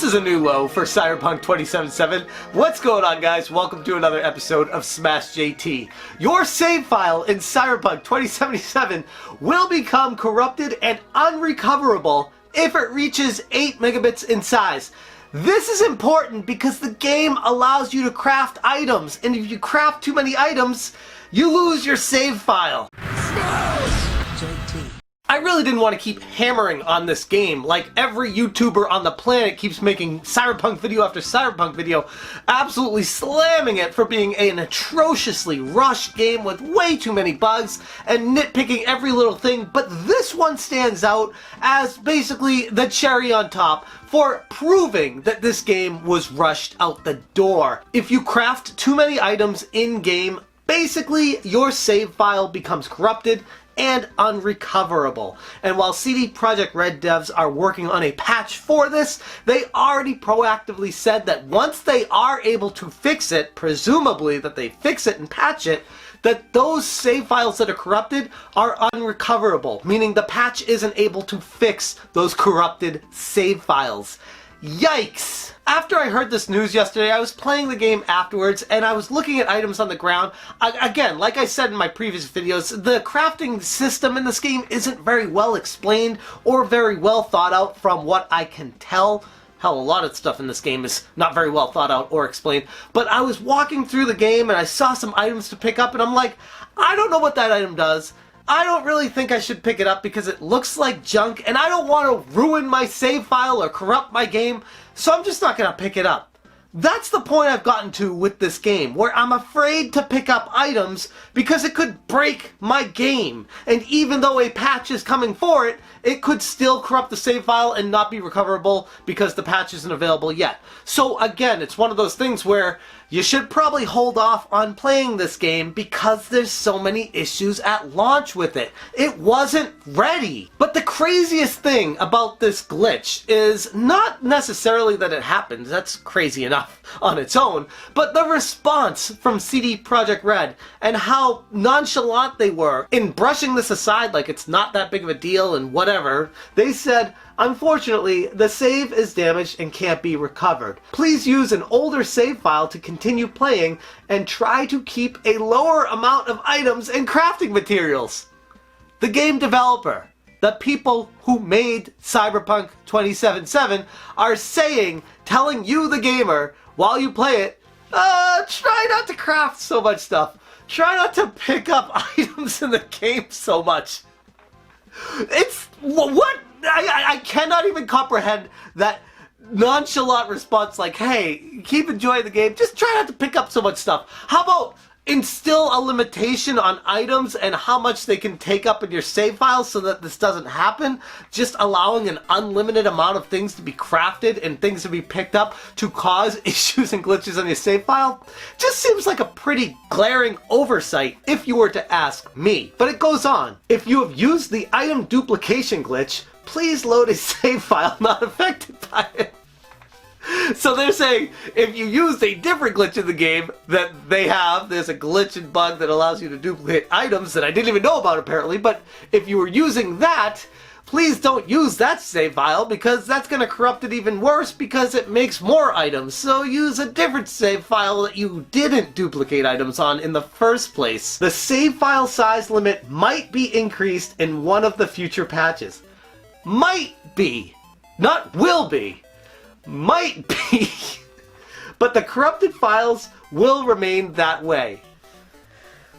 is a new low for Cyberpunk 2077. What's going on, guys? Welcome to another episode of Smash JT. Your save file in Cyberpunk 2077 will become corrupted and unrecoverable if it reaches 8 megabits in size. This is important because the game allows you to craft items, and if you craft too many items, you lose your save file. I really didn't want to keep hammering on this game like every YouTuber on the planet keeps making Cyberpunk video after Cyberpunk video, absolutely slamming it for being an atrociously rushed game with way too many bugs and nitpicking every little thing, but this one stands out as basically the cherry on top for proving that this game was rushed out the door. If you craft too many items in-game, basically your save file becomes corrupted and unrecoverable. And while CD Projekt Red devs are working on a patch for this, they already proactively said that once they are able to fix it, presumably that they fix it and patch it, that those save files that are corrupted are unrecoverable, meaning the patch isn't able to fix those corrupted save files. Yikes! After I heard this news yesterday, I was playing the game afterwards and I was looking at items on the ground. Again, like I said in my previous videos, the crafting system in this game isn't very well explained or very well thought out from what I can tell. Hell, a lot of stuff in this game is not very well thought out or explained. But I was walking through the game and I saw some items to pick up and I'm like, I don't know what that item does. I don't really think I should pick it up because it looks like junk and I don't want to ruin my save file or corrupt my game, so I'm just not going to pick it up. That's the point I've gotten to with this game, where I'm afraid to pick up items because it could break my game. And even though a patch is coming for it, it could still corrupt the save file and not be recoverable because the patch isn't available yet. So again, it's one of those things where you should probably hold off on playing this game because there's so many issues at launch with it. It wasn't ready. But the craziest thing about this glitch is not necessarily that it happened, that's crazy enough on its own, but the response from CD Projekt Red and how nonchalant they were in brushing this aside like it's not that big of a deal and whatever. They said, unfortunately, the save is damaged and can't be recovered. Please use an older save file to continue playing and try to keep a lower amount of items and crafting materials. The game developer, the people who made Cyberpunk 2077 are telling you, the gamer, while you play it, try not to craft so much stuff. Try not to pick up items in the game so much. It's, what? I cannot even comprehend that nonchalant response like, hey, keep enjoying the game, just try not to pick up so much stuff. How about instill a limitation on items and how much they can take up in your save file so that this doesn't happen? Just allowing an unlimited amount of things to be crafted and things to be picked up to cause issues and glitches on your save file just seems like a pretty glaring oversight if you were to ask me. But it goes on. If you have used the item duplication glitch, please load a save file not affected by it. So they're saying if you used a different glitch in the game that they have, there's a glitch and bug that allows you to duplicate items that I didn't even know about apparently, but if you were using that, please don't use that save file because that's going to corrupt it even worse because it makes more items. So use a different save file that you didn't duplicate items on in the first place. The save file size limit might be increased in one of the future patches. Might be. Not will be. Might be. But the corrupted files will remain that way.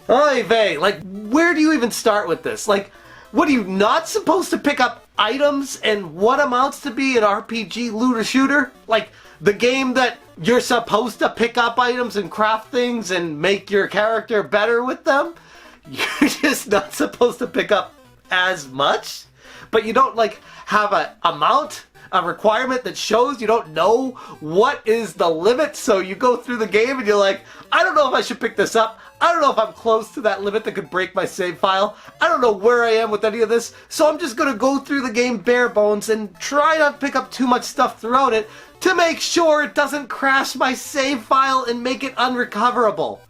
Oy vey, like, where do you even start with this? Like, what are you not supposed to pick up items and what amounts to be an RPG looter shooter? Like, the game that you're supposed to pick up items and craft things and make your character better with them? You're just not supposed to pick up as much? But you don't, like, have a amount, a requirement that shows you don't know what is the limit, so you go through the game and you're like, I don't know if I should pick this up. I don't know if I'm close to that limit that could break my save file. I don't know where I am with any of this, so I'm just going to go through the game bare bones and try not to pick up too much stuff throughout it to make sure it doesn't crash my save file and make it unrecoverable.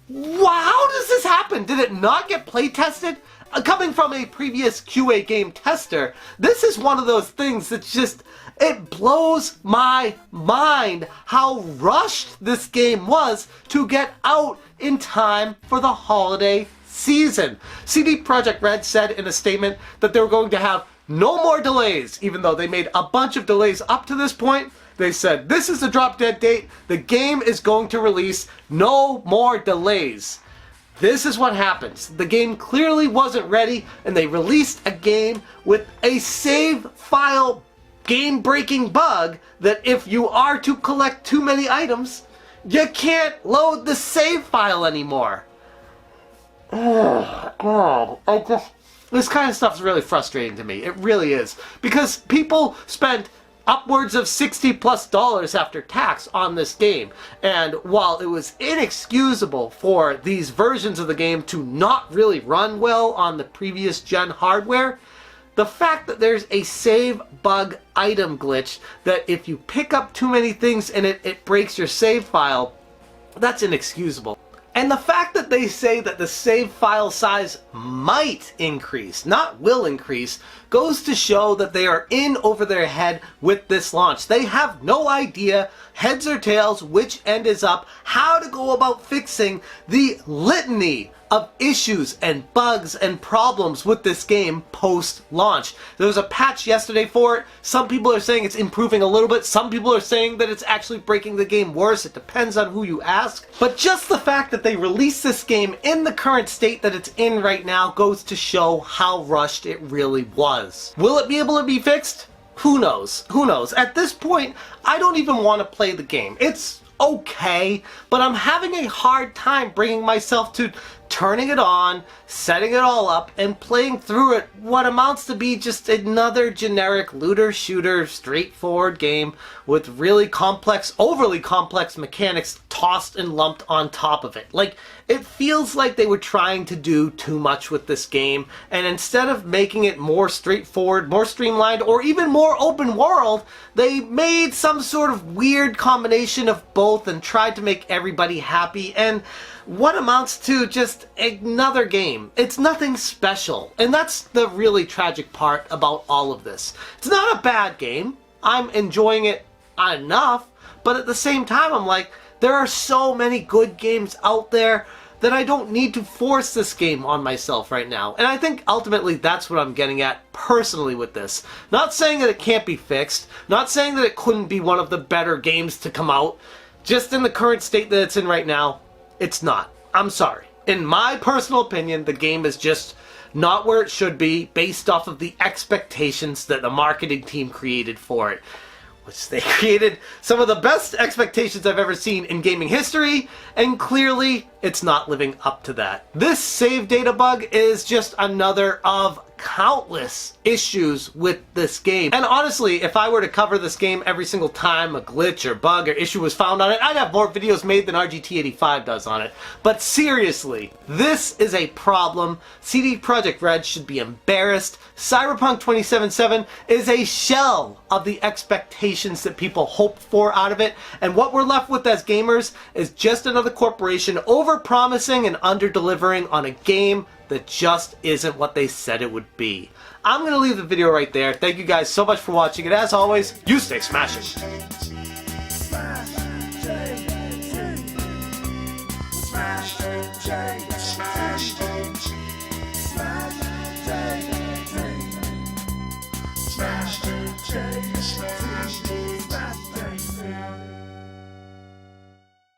Wow, how does this happen? Did it not get play tested? Coming from a previous QA game tester, this is one of those things that's just, It blows my mind how rushed this game was to get out in time for the holiday season. CD Projekt Red said in a statement that they were going to have no more delays, even though they made a bunch of delays up to this point. They said, this is the drop dead date. The game is going to release. No more delays. This is what happens. The game clearly wasn't ready, and they released a game with a save file game-breaking bug that if you are to collect too many items, you can't load the save file anymore. Oh, God. This kind of stuff is really frustrating to me. It really is. Because people spent upwards of $60+ after tax on this game. And while it was inexcusable for these versions of the game to not really run well on the previous gen hardware, the fact that there's a save bug item glitch that if you pick up too many things in it, it breaks your save file, that's inexcusable. And the fact that they say that the save file size might increase, not will increase, goes to show that they are in over their head with this launch. They have no idea, heads or tails, which end is up, how to go about fixing the litany of issues and bugs and problems with this game post-launch. There was a patch yesterday for it. Some people are saying it's improving a little bit. Some people are saying that it's actually breaking the game worse. It depends on who you ask. But just the fact that they released this game in the current state that it's in right now goes to show how rushed it really was. Will it be able to be fixed? Who knows? Who knows? At this point, I don't even want to play the game. It's okay, but I'm having a hard time bringing myself to turning it on, setting it all up, and playing through it what amounts to be just another generic looter-shooter, straightforward game with really complex, overly complex mechanics tossed and lumped on top of it. Like, it feels like they were trying to do too much with this game, and instead of making it more straightforward, more streamlined, or even more open world, they made some sort of weird combination of both and tried to make everybody happy, and what amounts to just another game. It's nothing special, and that's the really tragic part about all of this. It's not a bad game. I'm enjoying it enough, but at the same time, I'm like, there are so many good games out there that I don't need to force this game on myself right now. And I think ultimately that's what I'm getting at personally with this. Not saying that it can't be fixed, not saying that it couldn't be one of the better games to come out, just in the current state that it's in right now, it's not. I'm sorry. In my personal opinion, the game is just not where it should be based off of the expectations that the marketing team created for it. Which they created some of the best expectations I've ever seen in gaming history, and clearly it's not living up to that. This save data bug is just another of countless issues with this game. And honestly, if I were to cover this game every single time a glitch or bug or issue was found on it, I'd have more videos made than RGT85 does on it. But seriously, this is a problem. CD Projekt Red should be embarrassed. Cyberpunk 2077 is a shell of the expectations that people hoped for out of it, and what we're left with as gamers is just another corporation over-promising and under-delivering on a game that just isn't what they said it would be. I'm going to leave the video right there. Thank you guys so much for watching, and as always, you stay smashing.